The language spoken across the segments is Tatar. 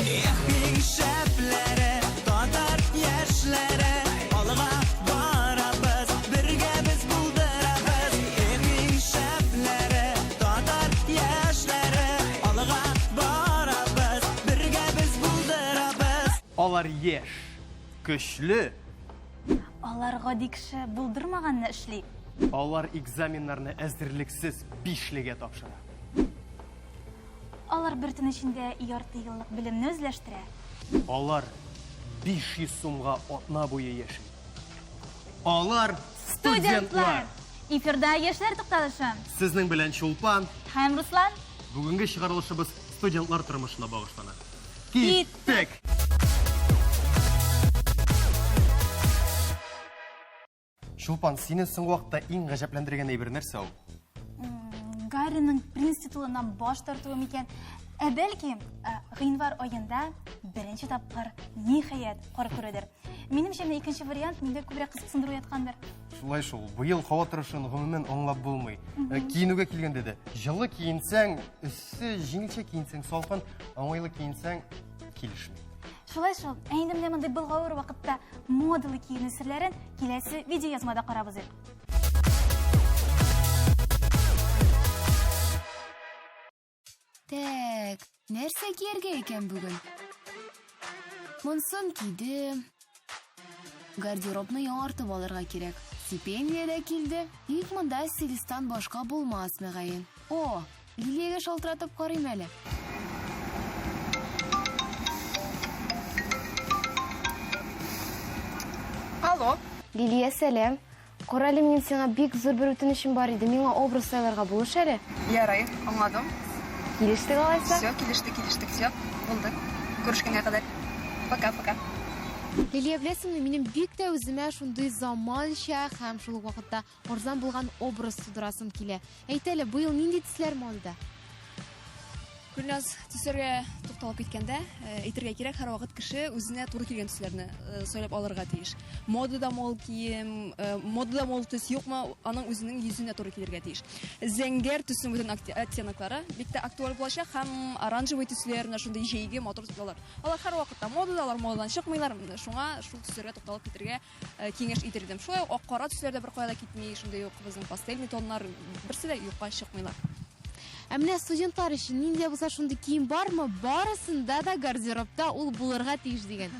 Ehning şəflərə, tatar yaşlərə, alğa barabız, birgə biz buldurabız. Ehning şəflərə, tatar yaşlərə, alğa barabız, birgə biz buldurabız. Алар еш, көчле, Алар гади кеше булдырмаганны эшли. алар экзаменнарны әзерлексез бишлегә тапшыра. Алар бер төн эчендә ярты еллык белемне үзләштерә. Алар 500 сумга атна буе яши. Алар студентлар. Эфирда яшьләр тукталышы. Сезнең белән Чулпан. Һәм Руслан. Бүгенге чыгарылышыбыз студентлар тормышына багышлана. Киттек! Чулпан, сине соңгы вакытта иң гаҗәпләндергән әйбер нәрсә ул? Гарриның принц титулыннан баш тартуы микән? Бәлки, гыйнвар аенда беренче тапкыр ниһаять кар күрәдер. Минемчә, икенче вариант миндә күбрәк кызыксындыру яткандыр. Шулай шул. Быел һава торышын гомумән аңлап булмый. Киенүгә килгәндә дә, җылы киенсәң, өсте җиңелчә киенсәң, салкын, аңайлы киенсәң, килешми. Шулай шул. Инде менә мондай былгауыр вакытта модалы киенү серләрен киләсе видеоязмада карабыз. Так, нәрсә кияргә икән бүген? Монсын кидем. Гардеробны яңартып алырга кирәк. Стипендия дә килде. Ник монда стилистан башка булмас мөгаен. О, Лилиягә шалтыратып карыйм әле. Алло. Лилия, сәлем. Корали, минем сиңа бик зур бер үтенечем бар иде. Миңа образ сайларга булыш әле. Ярай, аңладым. Килештек алайса? Все, килештек, все. Булды. Күрешкәнгә кадәр. Пока. Лилия, беләсеңме, минем бик тә үземә шундый заманча һәм шул ук вакытта арзан булган образ тудырасым килә. Әйт әле, быел нинди төсләр модада? Гүлназ, төсләргә тукталып киткәндә, әйтергә кирәк, һәр вакыт кеше үзенә туры килгән төсләрне сайлап алырга тиеш. Модада мол кием, модада мол төс юкмы, аның үзенең йөзенә туры килергә тиеш. Зәңгәр төснең бүтән оттеноклары бик тә актуаль булачак һәм оранжевый төсләр, шундый җәйге матур төсләр. Алар һәр вакытта модадалар, модадан чыкмыйлар. Шуңа шул төсләргә тукталып китәргә киңәш итер идем. Шулай ак кара төсләр дә бер кайда китми, шундый ук безнең пастельный тоннар берсе дә юкка чыкмыйлар. Ә менә студентлар өчен нинди булса шундый кием бармы? Барысында да гардеробта ул булырга тиеш дигән.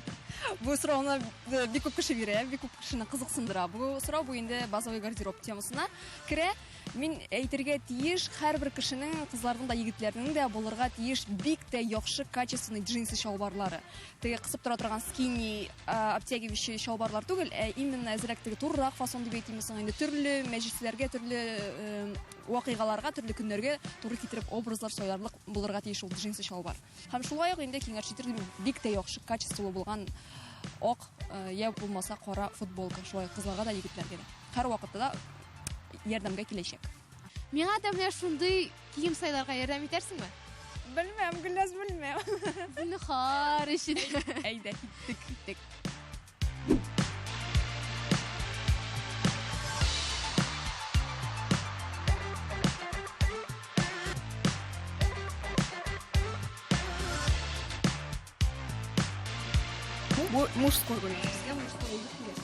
Бу сорауны бик күп кеше бирә, бик күп кешене кызыксындыра. Бу сорау бу инде базовый гардероб темасына керә. Мин әйтергә тиеш, һәрбер кешенең, кызларның да, егетләрнең дә булырга тиеш бик тә яхшы качественный джинсы чалбарлары. Теге кысып тора торган skinny, обтягивающий чалбарлар түгел, именно әзрәк теге туррак фасон дип әйтимсең, инде төрле мәҗлесләргә, төрле вакыйгаларга, төрле көннәргә туры китереп образлар сайларлык булырга тиеш ул джинсы чалбар. Һәм шулай ук инде киңәш итергә бик тә яхшы качестволы булган ак я булмаса кара футболка, шулай кызларга да, егетләргә дә. Һәр вакытта да ярдәмгә киләчәк. Миңа да менә шундый кием сайларга ярдәм итәрсеңме? Белмәм, Гөлназ, белмәм. Зинһар өчен. Әйдә, киттек. Мужской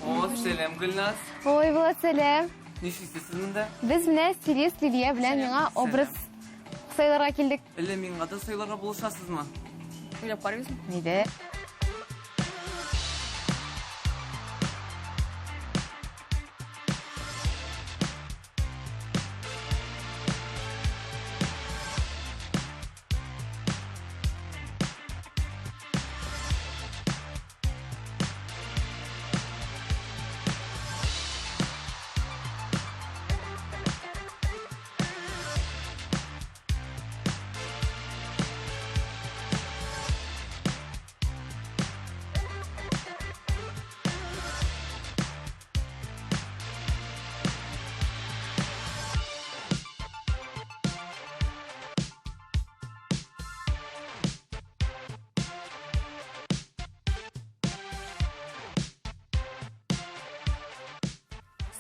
О, сәлем, Гөлназ. Ой, Влад, сәлем. Нишисез монда? Без менә стилист Лилия белән миңа образ сайларга килдек. Әллә миңа да сайларга булышасызмы? Уйлап карыйсың? Нидә?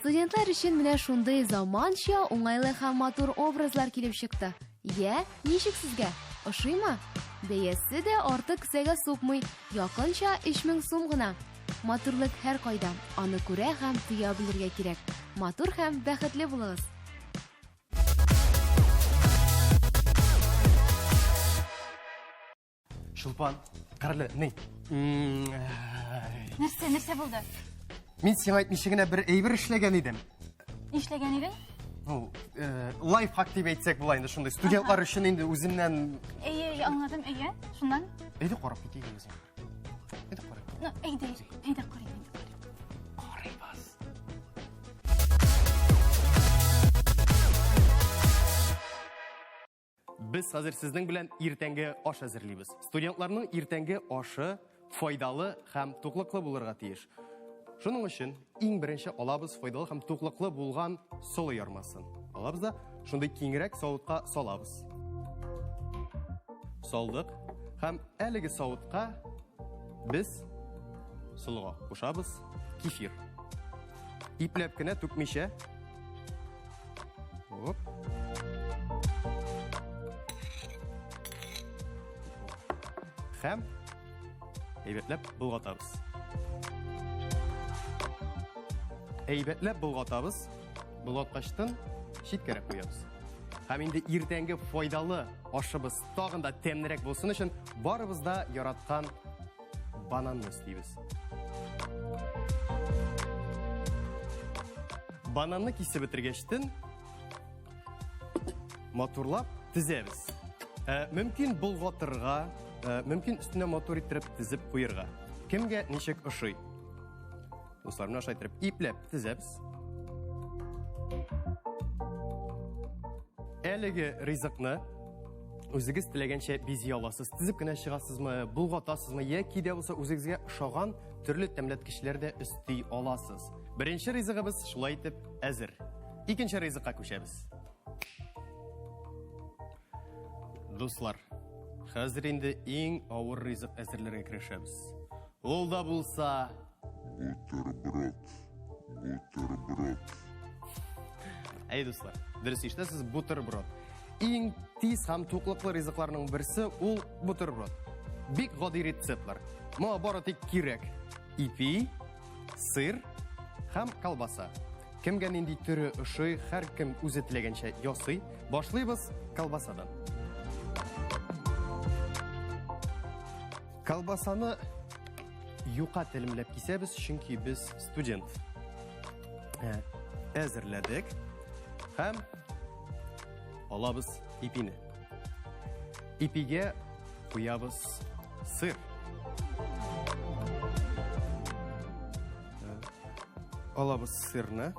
Студентлар өчен менә шундый заманча, уңайлы һәм матур образлар килеп чыкты. Я, ничек сезгә? Ошыймы? Бәясе дә артык кесәгә сукмый, якынча 3000 сум гына. Матурлык һәр кайда, аны күрә һәм тыя белергә кирәк. Матур һәм бәхетле булыгыз. Шулпан, қарлы, не? Нәрсе булды? Мен сен айтмыйша гына бір әйбер эшләгән идем. Нишләгән идең? Лайфхак дип әйтсәк була инде, шундай студентлар өчен инде үземнән. Аңладым, шундан. Әйдә карап китик үзең. Әйдә карап. Әйдә карыйм. Карыйбыз. Без хәзер сезнең белән иртәнге аш әзерлибез. Студентларның иртәнге ашы файдалы һәм туклыклы булырга тиеш. Шуның өчен иң беренче алабыз файдалы һәм туклыклы булган солы ярмасын. Алабыз да шундый киңрәк савытка салабыз. Салдык һәм әлеге савытка без солыга кушабыз кефир. Ипләп кенә түкмичә. Оп. Һәм әйбәтләп булгатабыз. Булгаткачтан читкәрәк куябыз. Һәм инде иртәнге файдалы ашыбыз тагын да тәмнерәк булсын өчен барыбыз да яраткан бананны истибез. Бананны кисеп бетергәчтен матурлап тизәбез. Мөмкин булгатырга, мөмкин өстенә матур иттереп тизеп куярга. Кемгә ничек ошый? Дусларны ашайтырып ипләп тизәбез. Әлеге ризыкны үзегез теләгәнчә бизи аласыз. Тизеп кенә чыгасызмы, булгатасызмы, яки дә булса үзегезгә ошаган төрле тәмләткечләр дә өсти аласыз. Беренче ризыгыбыз шулай итеп әзер. Икенче ризыкка күчәбез. Дуслар, хәзер инде иң авыр ризык әзерләргә керешәбез. Ул да булса бутерброд. Әй дуслар, дөрес ишетәсез, бутерброд. Иң тиз һәм туклыклы ризыкларның берсе ул бутерброд. Бик гади рецептлар. Моңа бары тик кирәк ипи, сыр һәм колбаса. Кемгә нинди төре ошый, һәркем үзе теләгәнчә ясый. Башлыйбыз колбасадан. Колбасаны юка телемләп кисәбез, чөнки без студент. Әзерләдек. Һәм алабыз ипине. Ипигә куябыз сыр. Алабыз сырны.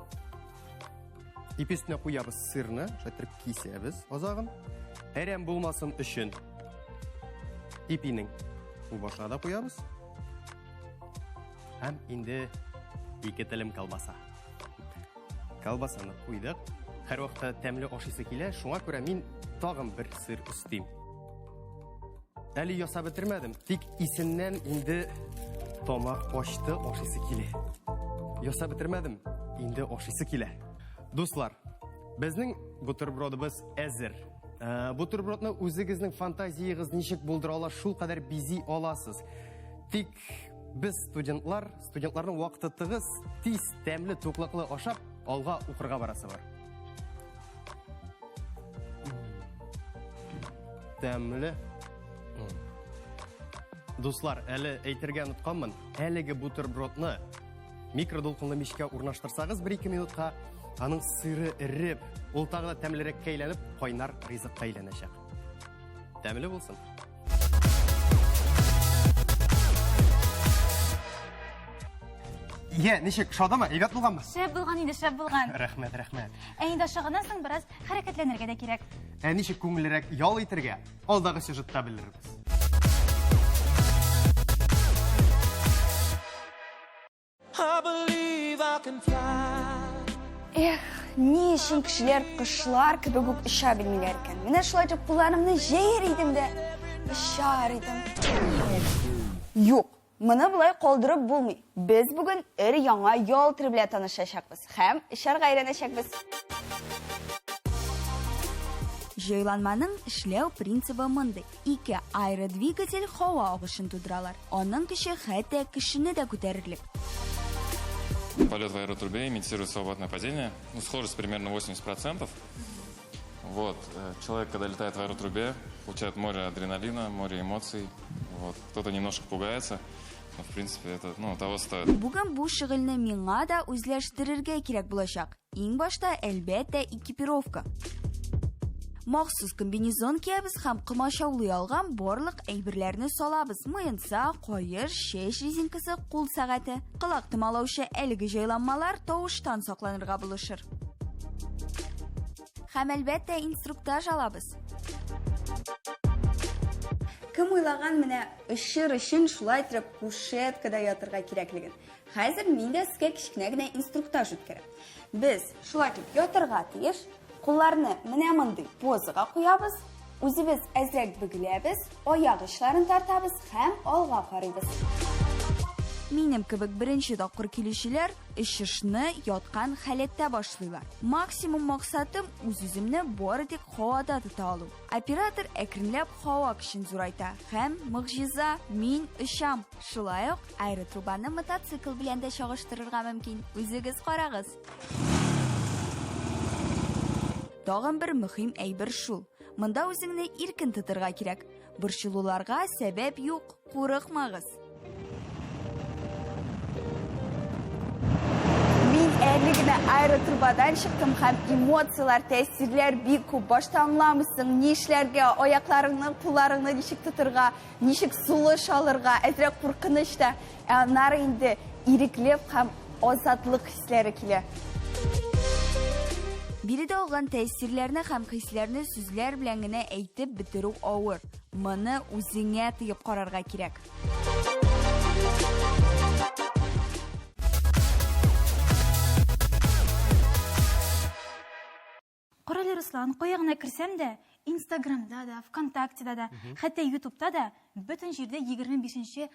Ипи өстенә куябыз сырны, шайтырып кисәбез азагын. Әрәм булмасын өчен ипинең башына да куябыз. Һәм инде 2 телем колбаса. Колбасаны куйдык. Һәр вакытта тәмле ашыйсы килә, шуңа күрә мин тагын бер сыр үстим. Әле ясап бетермәдем, тик исеннән инде тамак ачты, ашыйсы килә. Ясап бетермәдем, инде ашыйсы килә. Дуслар, безнең бутербродыбыз әзер. Бутербродны үзегезнең фантазиягыз ничек булдыра ала, шул кадәр бизи аласыз. Тик без студентларның вакыты тыгыз, тиз, тәмле, туклыклы ашап, алга укырга барасы бар. Тәмле. Дуслар, әле әйтергә онытканмын. Әлеге бутербродны микродулкынлы мичкә урнаштырсагыз 1-2 минутка, аның сыры эреп, ул тагы да тәмлерәк әйләнеп, кайнар ризыкка әйләнәчәк. Тәмле булсын. Ничек, шадамы? Әйбәт булганмы? Шәп булган инде, шәп булган. Рәхмәт. Инде ашаганнан соң бераз хәрәкәтләнергә дә кирәк. Ничек күңеллерәк ял итергә? Алдагы сюжетта белербез. Ни өчен кешеләр кышлар кебек үк эчә белмиләр икән. Менә шулай итеп кулларымны җәер идем дә эчәр идем. Юк, моны булай калдырып булмый. Без бүген яңа ял төре белән танышачакбыз һәм эчәргә өйрәнәчәкбез. Җайланманың эшләү принцибы мондый. Ике аэры двигатель һава агышын тудыралар. Аның көче хәтта кешене дә күтәрерлек. Полет в аэротрубе имитирует свободное падение. Схожесть примерно 80%. Вот. Человек, когда летает в аэротрубе, получает море адреналина, море эмоций. Вот. Кто-то немножко пугается, но в принципе это того стоит. Бүген бу шөгыльне миңа да үзләштерергә кирәк булачак. Иң башта әлбәттә экипировка. Махсус комбинезон киябез һәм комачаулый алган барлык әйберләрне салабыз. Муенса, каеш, чәч резинкасы, кул сәгате. Кылак томалаучы әлеге җайланмалар тавыштан сакланырга булышыр. Һәм әлбәттә инструктаж алабыз. Кем уйлаган менә өчер өчен шулай итеп кушеткада ятырга кирәклеген. Хәзер мин дә сезгә кичкенә генә инструктаж үткәрәм. Без шулай итеп ятырга тиеш. Кулларны менә мондый позага куябыз, үзебез әзрәк бөгеләбез, аяк очларын тартабыз һәм алга карыйбыз. Минем кебек беренче тапкыр килүчеләр очышны яткан халәттә башлыйлар. Максимум максатым үз-үземне бары тик һавада тота алу. Оператор әкренләп һава көчен зурайта һәм мөгъҗиза, мин очам. Шулай ук аэротрубаны мотоцикл белән дә чагыштырырга мөмкин. Үзегез карагыз. Тагын бер мөһим әйбер шул. Монда үзеңне иркен тотырга кирәк. Борчылуларга сәбәп юк, курыкмагыз. Мин әле генә аэротрубадан чыктым һәм эмоциялар, тәэсирләр бик күп. Башта аңламыйсың, ни эшләргә, аякларыңны, кулларыңны ничек тотырга, ничек сулыш алырга, әзрәк куркыныч та. Аннары инде иреклеп һәм азатлык хисләре килә. Биредә алган тәэсирләрне һәм хисләрне сүзләр белән генә әйтеп бетерү авыр. Моны үзеңә тыеп карарга кирәк. Корали Руслан, каягына кирсәм дә, Инстаграмда да, ВКонтактеда да, хәтта Ютубта да бөтен җирдә 25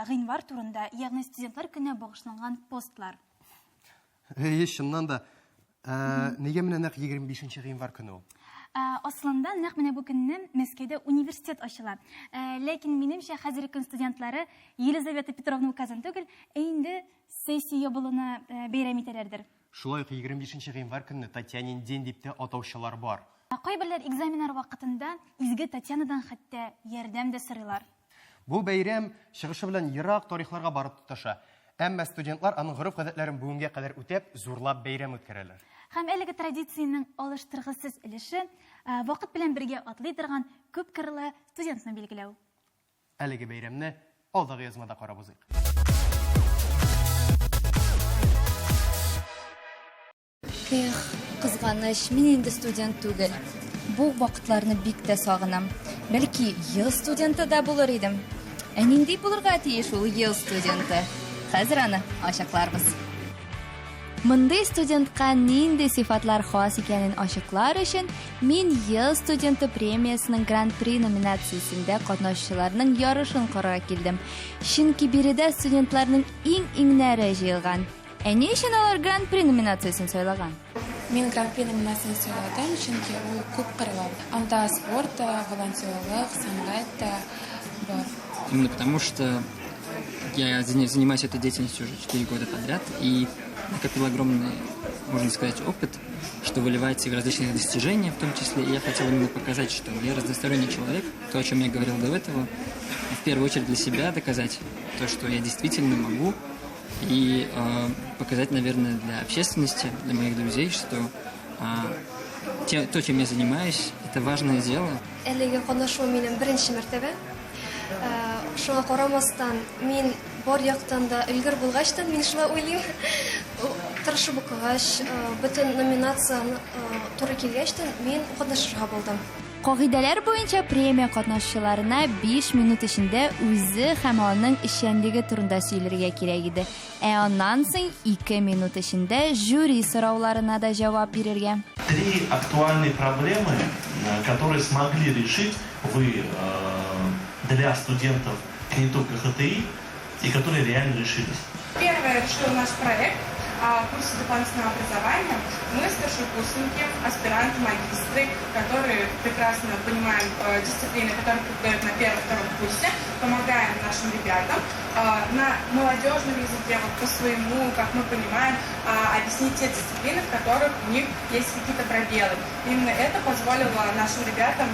гыйнвар турында, ягъни студентлар көненә багышланган постлар. Чыннан да нигә менә нәкъ 25 гыйнвар көне ул? Аслында нәкъ менә бу көнне Мәскәүдә университет ачыла. Ләкин минемчә хәзерге көн студентлары Елизавета Петровна указан түгел, инде сессия ябылуны бәйрәм итәләрдер. Шулай ук 25 гыйнвар көнне Татьянин день дип тә атаучылар бар. Кайберләр экзаменнар вакытында изге Татьянадан хәтта ярдәм дә сорыйлар. Бу бәйрәм чыгышы белән ерак тарихларга барып тоташа. Әмма студентлар аның гореф-гадәтләрен бүгенгә кадәр үтәп, зурлап бәйрәм үткәрәләр. Һәм әлеге традициянең алыштыргысыз өлеше вакыт белән бергә атлый торган күп кырлы студентны билгеләү. Әлеге бәйрәмне алдагы язмада карап узыйк. Кызганыч, мин инде студент түгел. Бу вакытларны бик тә сагынам. Бәлки, ел студенты да булыр идем. Нинди булырга тиеш ул ел студенты? Хәзер аны ачыкларбыз. Мондай студентка нинди сыйфатлар хас икәнен ачыклар өчен мин ел студенты премиясының Гран-при номинациясендә катнашучыларның ярышын карарга килдем. Чөнки биредә студентларның иң-иңнәре җыелган. Ни өчен алар Гран-при номинациясын сайлаган? Мин Гран-при номинациясын сайладым, чөнки ул күп кырлы. Анда спорт, волонтерлык, сәнгать бар. Именно потому, что я занимаюсь этой деятельностью уже 4 года подряд и накопил огромный, можно сказать, опыт, что выливается в различные достижения, в том числе. И я хотел именно показать, что я разносторонний человек, то, о чем я говорил до этого, в первую очередь для себя доказать то, что я действительно могу, и показать, наверное, для общественности, для моих друзей, что то, чем я занимаюсь, это важное дело. Әлеге катнашуым минем беренче мәртәбә. Шуңа карамастан, мин бар яктан да өлгер булгачтан, мин шулай уйлыйм. Тырышып укыгач, бөтен номинацияны туры килгәчтән, мин катнашырга булдым. Кагыйдәләр буенча премия катнашучыларына 5 минут эчендә үзе һәм аның эшчәнлеге турында сөйләргә кирәк иде. Аннан соң 2 минут эчендә жюри сорауларына да җавап бирергә. 3 актуальные проблемы, которые смогли решить вы для студентов КНИТУ КХТИ и которые реально решились. Первое, что у нас проект, курсе дополнительного образования. Мы старшекурсники, аспиранты, магистры, которые прекрасно понимаем дисциплины, которые преподают на первом-втором курсе, помогаем нашим ребятам на молодежном языке, вот по своему, как мы понимаем, объяснить те дисциплины, в которых у них есть какие-то пробелы. Именно это позволило нашим ребятам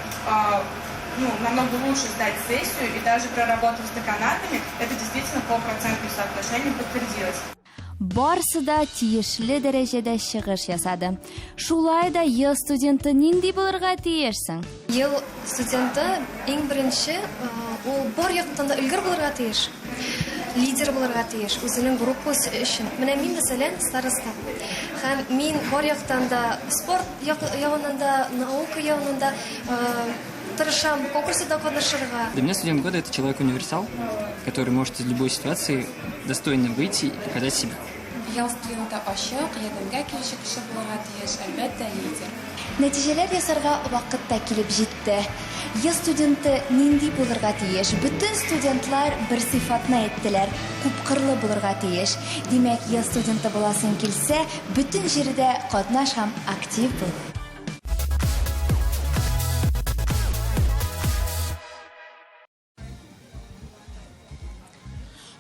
намного лучше сдать сессию, и даже проработав с деканатами, это действительно по процентному соотношению подтвердилось. Барысы да тиешле дәрәҗәдә чыгыш ясады. Шулай да ел студенты нинди булырга тиешсең? Ел студенты иң беренче ул бар яктан да өлгер булырга тиеш. Лидер булырга тиеш үзенең группасы өчен. Менә мин мәсәлән староста. Һәм мин бар яктан да спорт ягыннан да, наука ягыннан да тырышам конкурсда катнашырга. Для меня студент года — это человек-универсал, который может из любой ситуации достойно выйти и показать себя. Ел студенты ашык, ярдәмгә килүче кеше булырга тиеш, әлбәттә лидер. Нәтиҗәләр ясарга вакыт та килеп җитте. Ел студенты нинди булырга тиеш? Бүтән студентлар бер сыйфатны әйттеләр. Күпкырлы булырга тиеш. Димәк, ел студенты буласың килсә, бүтән җирдә катнаш һәм актив бул.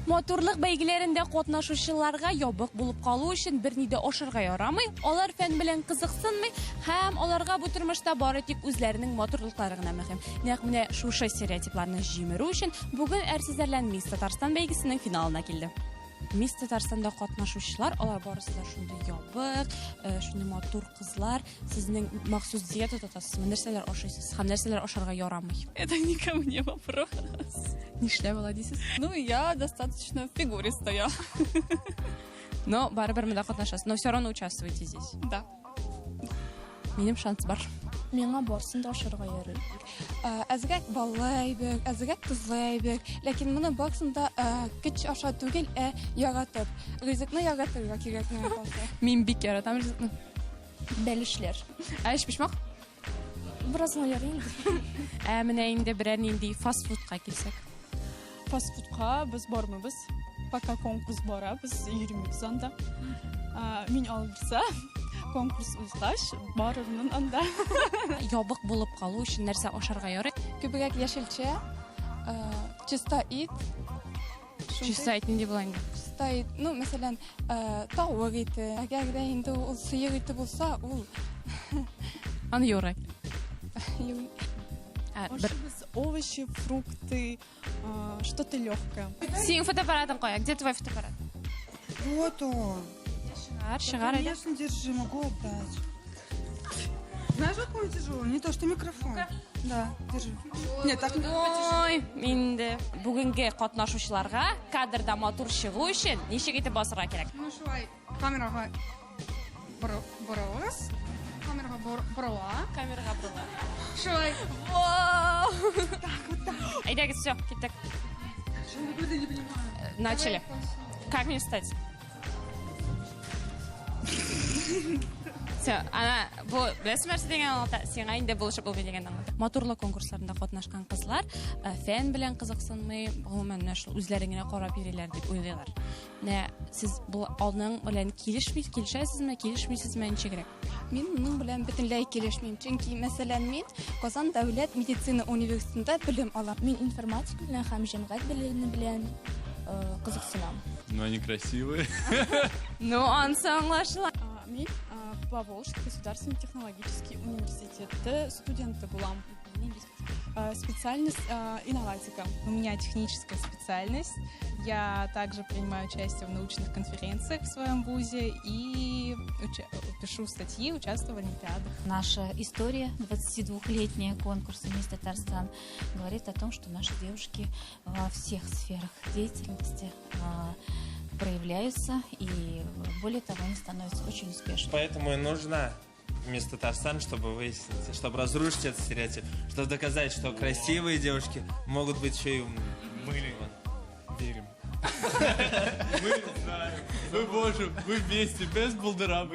Матурлык бәйгеләрендә катнашучыларга ябык булып калу өчен берни дә ашырга ярамый. Алар фән белән кызыксынмый һәм аларга бу тормышта бары тик үзләренең матурлыклары гына мөһим. Нәкъ менә шушы стереотипларны җимерү өчен бүген әрсезләр Мисс Татарстан бәйгесенең финалына килде. Мисс Татарстанда катнашучылар, алар барысы да шундый ябык, шундый матур кызлар. Сезнең махсус диета тотасызмы? Нәрсәләр ашыйсыз? Һәм нәрсәләр ашарга ярамый? Это не ко мне вопрос. Нишләп алай дисез? Я достаточно фигуристая. Но барыбер монда катнашасыз. Но все равно участвуете здесь. Да. Минем шанс бар. Миңа барсын да ашарга ярый. Әзрәк баллайбек, әзрәк тузлайбек. Ләкин моны барсында көч аша түгел, яратып. Ризыкны яратырга кирәк менә калса. Мин бик яратам ризыкны. Бәлешләр. Эш пишмак? Бераз ярый инде. Менә инде берәр нинди фастфудка килсәк. Фастфудка без бармыбыз. Пока конкурс бара, без йөрмибез анда. Мин алырса, конкурс узгач, барырмын анда. Ябык булып калу өчен нәрсә ашарга ярый? Күбрәк яшелчә, чиста ит. Чиста ит нинди була инде? Чиста ит, мәсәлән, тавык ите. Әгәр дә инде ул сыер ите булса, ул аны юрай. Овощи, фрукты, что-то легкое. Синең фотоаппаратың кая? Где твой фотоаппарат? Вот он. Шагар. Конечно, держи, могу отдать. Знаешь, какой он тяжелый? Не то, что микрофон. Да, держи. Нет, так не Ой, инде бүгенге катнашучыларга кадрда матур чыгу өчен ничек итеп басырга кирәк? Шулай, камерага борабыз. Камерага борала. Камерага борала. Шулай. Әйдәгез, все, киттек. Начали. Как мне встать? Все, ана бу беләсезме дигән алда сиңа инде булышып булган дигән аңлата. Матурлык конкурсларында катнашкан кызлар фән белән кызыксынмый, гомумән үзләренә карап йөриләр дип уйлыйлар. Сез бу аның белән килешәсезме, килешмисезме ничегрәк? Мин моның белән бөтенләй килешмим. Чөнки мәсәлән мин Казан дәүләт медицина университетында белем алам. Мин информатика белән һәм җәмгыять белеме белән кызыксынам. Но они красивые. Ну, ансы аңлашыла. Мин Поволжский государственный технологический университет студенты булам. Специальность инноватика. У меня техническая специальность. Я также принимаю участие в научных конференциях в своем вузе и пишу статьи, участвую в олимпиадах. Наша история, 22-летняя конкурса «Мисс Татарстан», говорит о том, что наши девушки во всех сферах деятельности проявляются, и более того, они становятся очень успешными. Поэтому и нужна Мисс Татарстан, чтобы выяснить, чтобы разрушить этот стереотип, чтобы доказать, что красивые девушки могут быть еще и умными. Мы верим. Мы знаем. Мы можем. Мы вместе, без булдыра.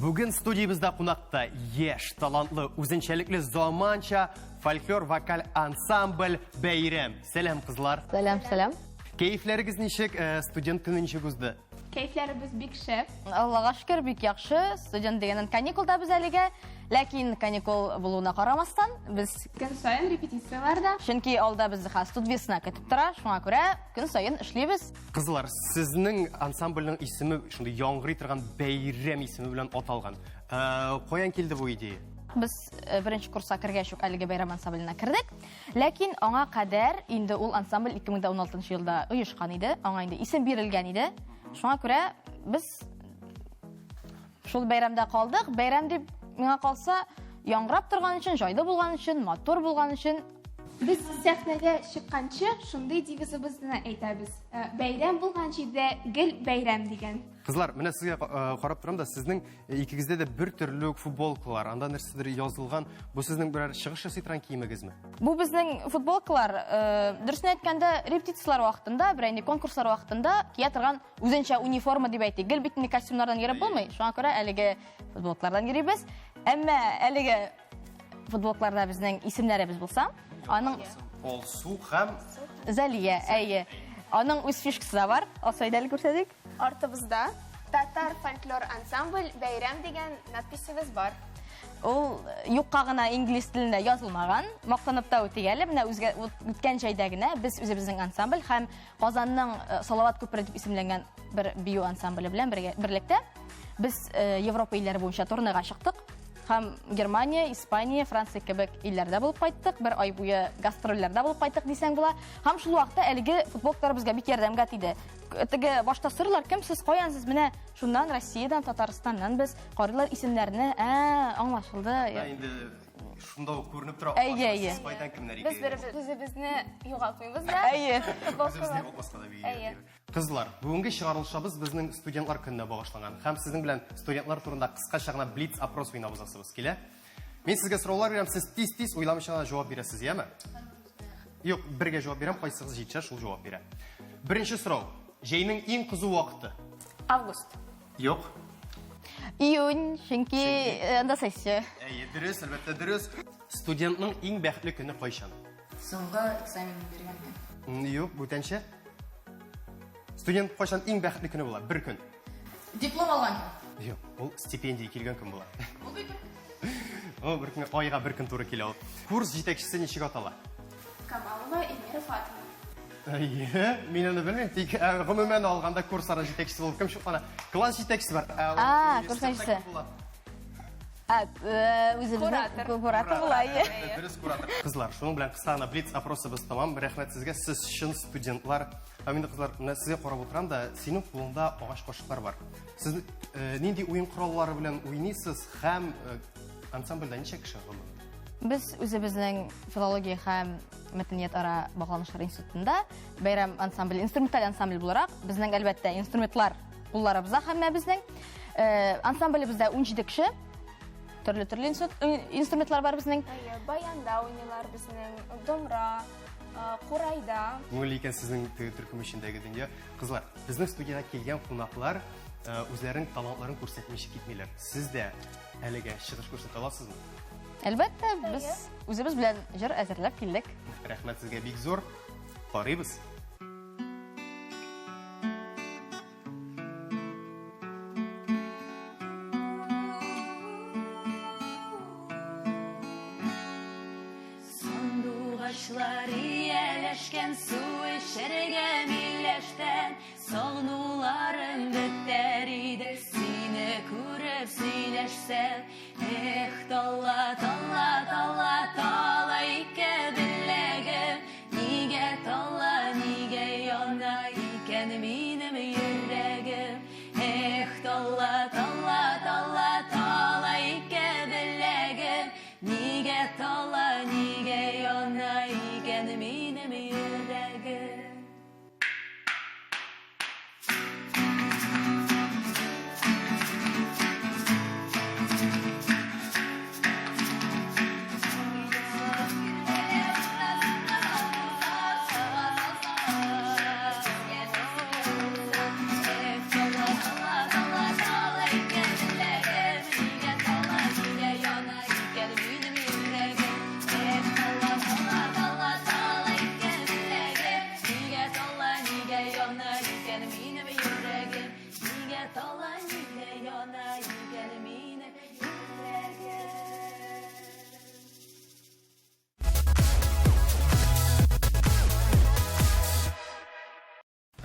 Бүгін студиябызда қонақта еш, талантлы, өзенчәлеклі заманча фольклор вокаль ансамбль Бәйрәм. Сәлем, қызлар. Сәлем. Кәйфләрігіз нешек, студент күні нешек үзді? Кәйфләребез бик шәп. Аллаға шүкір, бик яхшы. Студент дегеннен каникулда біз әлеге. Ләкин каникул булуына карамастан, біз Көн сайын репетицияларда. Чөнки алда безне студиясына көтеп тора, шуңа күрә көн сайын эшлибез. Қызлар, сезнең ансамбльнең исеме шундай яңгырый торган Бәйрәм исеме белән аталган. Каян килде бу идея? Без беренче курска кергәч үк әлеге Бәйрәм ансамбленә кердек. Ләкин аңа кадәр инде ул ансамбль 2016 елда оешкан иде. Аңа инде исем бирелгән иде. Шуңа күрә без шул бәйрәмдә калдык. Бәйрәм дип миңа калса, яңгырап торган өчен, җайлы булган өчен, матур булган өчен. Без сәхнәгә чыкканчы шундый девизыбызны әйтәбез. Бәйрәм булган җирдә гел бәйрәм дигән. Қызлар, менә сезгә карап торам да, сезнең икегездә дә бер төрле футболкалар, анда нәрсәдер язылган. Бу сезнең берәр чыгыш ясый торган киемегезме? Бу безнең футболкалар, дөресен әйткәндә, репетициялар вакытында, берәр конкурслар вакытында кия торган үзенчә униформа дип әйтик. Гел битне костюмнардан йөреп булмый. Шуңа күрә әлеге футболкалардан йөрибез. Әмма әлеге футболкаларда безнең исемнәребез булса, аның Алсу һәм Зәлия, әйе. Аның үз фишкасы да бар. Асайдәл күрсәтик. Артыбызда Татар фольклор ансамбль Бәйрәм дигән надписебез бар. Ул юкка гына инглиз телендә язылмаган, мактанып та үтегәле. Менә үткән җайда гына без үзебезнең ансамбль һәм Казанның Салават күпер дип исемләнгән бер бию ансамбле белән берлектә без Европа илләре буенча турнега чыктык. Һәм Германия, Испания, Франция кебек илләрдә булып кайттык. Бер ай буе гастрольләрдә булып кайттык дисәң була. Һәм шул вакытта әлеге футболкалар безгә бик ярдәмгә тиде. Теге башта сырлар, кем сез, каян сез? Менә шуннан Россиядән, Татарстаннан без карыйлар исемнәрне, аңлашылды. Инде шунда ук күренеп тора. Әйе. Спайдан кемнәр Без беребезне югалтмыйбыз да. Әйе. Үзебезне отмаска да бигә. Кызлар, бүгенге чыгарылышыбыз безнең студентлар көненә багышланган. Һәм сезнең белән студентлар турында кыскача гына блиц опрос уйнап узасыбыз килә. Мин сезгә сораулар бирәм, сез тиз-тиз уйламыйча җавап бирәсез, яме? Юк, бергә җавап бирәм, кайсыгыз җитсә, шул җавап бирә. Беренче сорау. Җәйнең иң кызу вакыты? Август. Юк. Июнь, чөнки анда сессия. Әйе, дөрес, әлбәттә дөрес. Студентның иң бәхетле көне кайчан? Соңгы экзамен биргәндә. Юк, бүтәнчә. Студент кайчан иң бәхетле көне була? Бер көн. Диплом алган. Юк, ул стипендия килгән көн була. О, бер көн айга бер көн туры килә ул. Курс җитәкчесе ничек атала? Камалова Эльмира Фатова. Әйе, мин аны белмим. Тик гомумән алганда курслар җитәкчесе булып кем шуклана? Класс җитәкчесе бар. Курс җитәкчесе. Үзебезнең куратор була. Дөрес куратор. Кызлар, шуның белән кыска гына блиц опросыбыз тамам. Рәхмәт сезгә. Сез чын студентлар. Һәм инде кызлар, менә сезгә карап утырам да, синең кулыңда агач кашыклар бар. Сез нинди уен кораллары белән уйныйсыз һәм ансамбльдә ничә кеше булды? Без үзебезнең филология һәм мәдәният ара багланышлар институтында Бәйрәм ансамбль, инструменталь ансамбль буларак, безнең әлбәттә инструментлар кулларыбызда һәм безнең ансамблебездә 17 кеше. Төрле инструментлар бар безнең. Баянда уйныйлар безнең, домра, курайда. Күңел икән сезнең төркем эчендәге дөнья. Кызлар, безнең студияга килгән кунаклар үзләренең талантларын күрсәтмичә китмиләр. Сез дә әлегә чыгыш күрсәтә аласызмы? Әлбәттә, без үзебез белән җыр әзерләп килдек. Рәхмәт сезгә бик зур. Карыйбыз. Сандугачлар ияләшкән су эчәргә милләштән, сагынуларым бетәр иде сине күреп сөйләшсәм. Эх, талла, талла, талла, талла икә беләгем, нигә талла, нигә яна икән минем йөрәгем. Эх, талла, талла, талла, талла икә беләгем, нигә талла, нигә яна икән минем йөрәгем.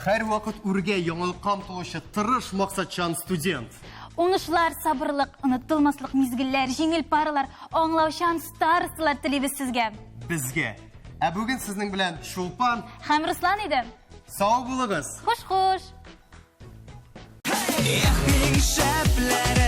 Һәр вакыт үргә яңалыкка омтылучы тырыш максатчан студент. Уңышлар, сабырлык, онытылмаслык мизгелләр, җиңел паралар, аңлаучан старосталар телибез сезгә. Безгә. Ә бүген сезнең белән Шулпан Һәм Руслан иде. Сау булыгыз. Хуш-хуш. Шәпләре